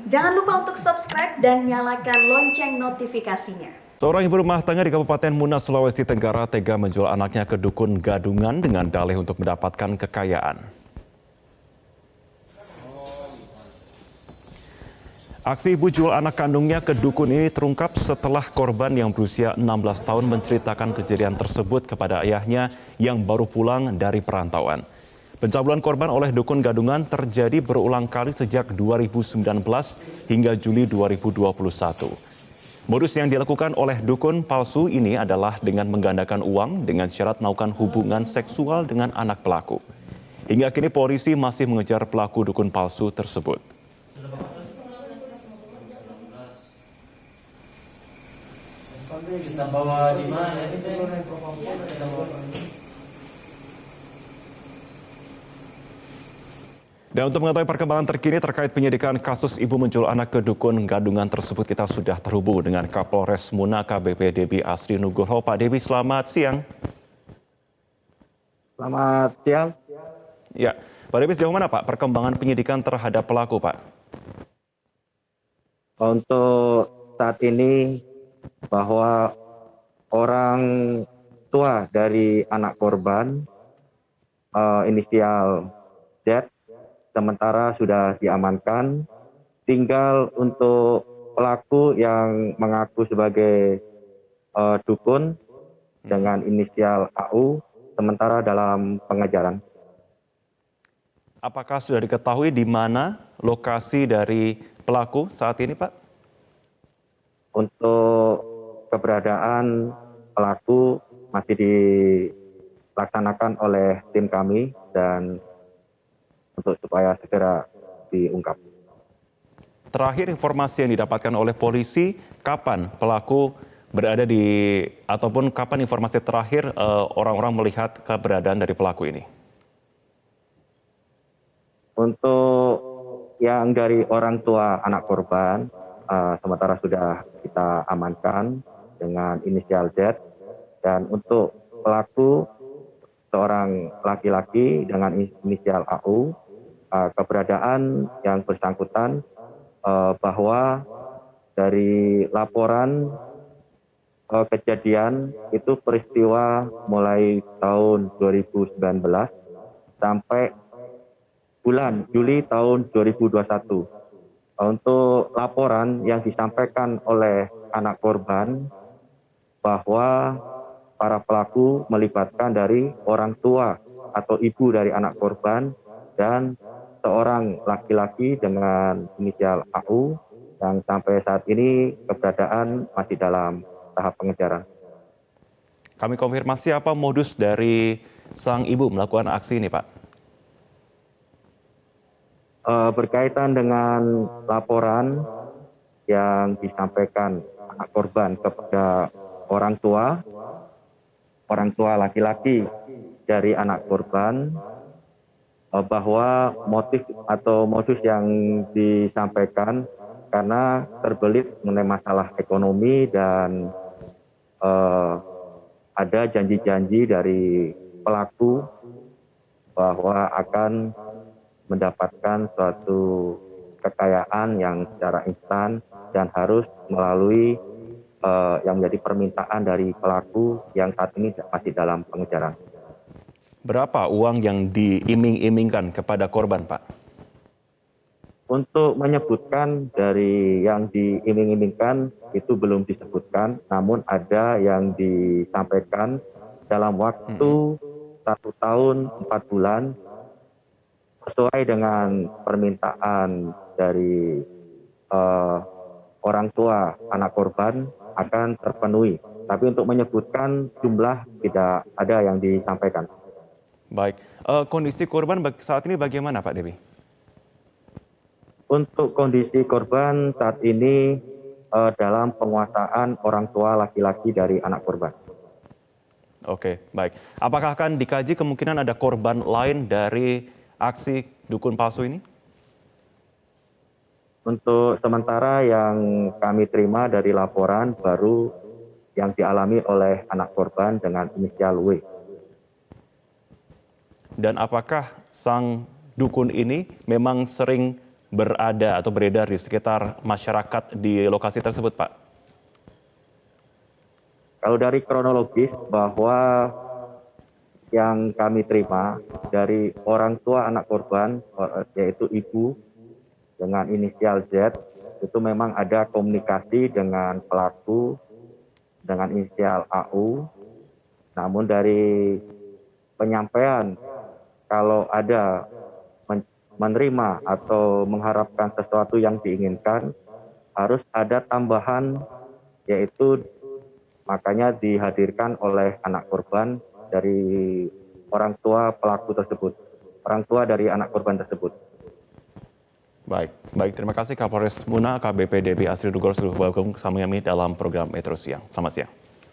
Jangan lupa untuk subscribe dan nyalakan lonceng notifikasinya. Seorang ibu rumah tangga di Kabupaten Munas, Sulawesi Tenggara tega menjual anaknya ke dukun gadungan dengan dalih untuk mendapatkan kekayaan. Aksi ibu jual anak kandungnya ke dukun ini terungkap setelah korban yang berusia 16 tahun menceritakan kejadian tersebut kepada ayahnya yang baru pulang dari perantauan. Pencabulan korban oleh dukun gadungan terjadi berulang kali sejak 2019 hingga Juli 2021. Modus yang dilakukan oleh dukun palsu ini adalah dengan menggandakan uang dengan syarat melakukan hubungan seksual dengan anak pelaku. Hingga kini polisi masih mengejar pelaku dukun palsu tersebut. Kita bawa di mana kita Dan untuk mengetahui perkembangan terkini terkait penyidikan kasus ibu menjual anak ke dukun gadungan tersebut, kita sudah terhubung dengan Kapolres Muna KBP Debi Asri Nugroho. Pak Debi, selamat siang. Selamat siang. Ya, Pak Debi, sejauh mana Pak perkembangan penyidikan terhadap pelaku, Pak? Untuk saat ini bahwa orang tua dari anak korban inisial Z sementara sudah diamankan. Tinggal untuk pelaku yang mengaku sebagai dukun dengan inisial AU sementara dalam pengejaran. Apakah sudah diketahui di mana lokasi dari pelaku saat ini, Pak? Untuk keberadaan pelaku masih dilaksanakan oleh tim kami dan untuk supaya segera diungkap. Terakhir informasi yang didapatkan oleh polisi, kapan pelaku berada di, ataupun kapan informasi terakhir orang-orang melihat keberadaan dari pelaku ini? Untuk yang dari orang tua anak korban, sementara sudah kita amankan dengan inisial Z. Dan untuk pelaku, seorang laki-laki dengan inisial AU, keberadaan yang bersangkutan bahwa dari laporan kejadian itu peristiwa mulai tahun 2019 sampai bulan Juli tahun 2021. Untuk laporan yang disampaikan oleh anak korban bahwa para pelaku melibatkan dari orang tua atau ibu dari anak korban dan seorang laki-laki dengan inisial AU yang sampai saat ini keberadaan masih dalam tahap pengejaran. Kami konfirmasi apa modus dari sang ibu melakukan aksi ini, Pak? Berkaitan dengan laporan yang disampaikan anak korban kepada orang tua laki-laki dari anak korban, bahwa motif atau modus yang disampaikan karena terbelit mengenai masalah ekonomi dan ada janji-janji dari pelaku bahwa akan mendapatkan suatu kekayaan yang secara instan dan harus melalui yang menjadi permintaan dari pelaku yang saat ini masih dalam pengejaran. Berapa uang yang diiming-imingkan kepada korban, Pak? Untuk menyebutkan dari yang diiming-imingkan itu belum disebutkan, namun ada yang disampaikan dalam waktu 1 tahun 4 bulan sesuai dengan permintaan dari orang tua anak korban akan terpenuhi. Tapi untuk menyebutkan jumlah tidak ada yang disampaikan. Baik, kondisi korban saat ini bagaimana, Pak Debi? Untuk kondisi korban saat ini dalam penguasaan orang tua laki-laki dari anak korban. Oke, baik. Apakah akan dikaji kemungkinan ada korban lain dari aksi dukun palsu ini? Untuk sementara yang kami terima dari laporan baru yang dialami oleh anak korban dengan inisial W. Dan apakah sang dukun ini memang sering berada atau beredar di sekitar masyarakat di lokasi tersebut, Pak? Kalau dari kronologis bahwa yang kami terima dari orang tua anak korban, yaitu ibu dengan inisial Z, itu memang ada komunikasi dengan pelaku dengan inisial AU. Namun dari penyampaian kalau ada menerima atau mengharapkan sesuatu yang diinginkan, harus ada tambahan, yaitu makanya dihadirkan oleh anak korban dari orang tua pelaku tersebut, orang tua dari anak korban tersebut. Baik, terima kasih Kapolres Muna, KBP DB Asri Dugor sudah bergabung bersama kami dalam program Metro Siang. Selamat siang.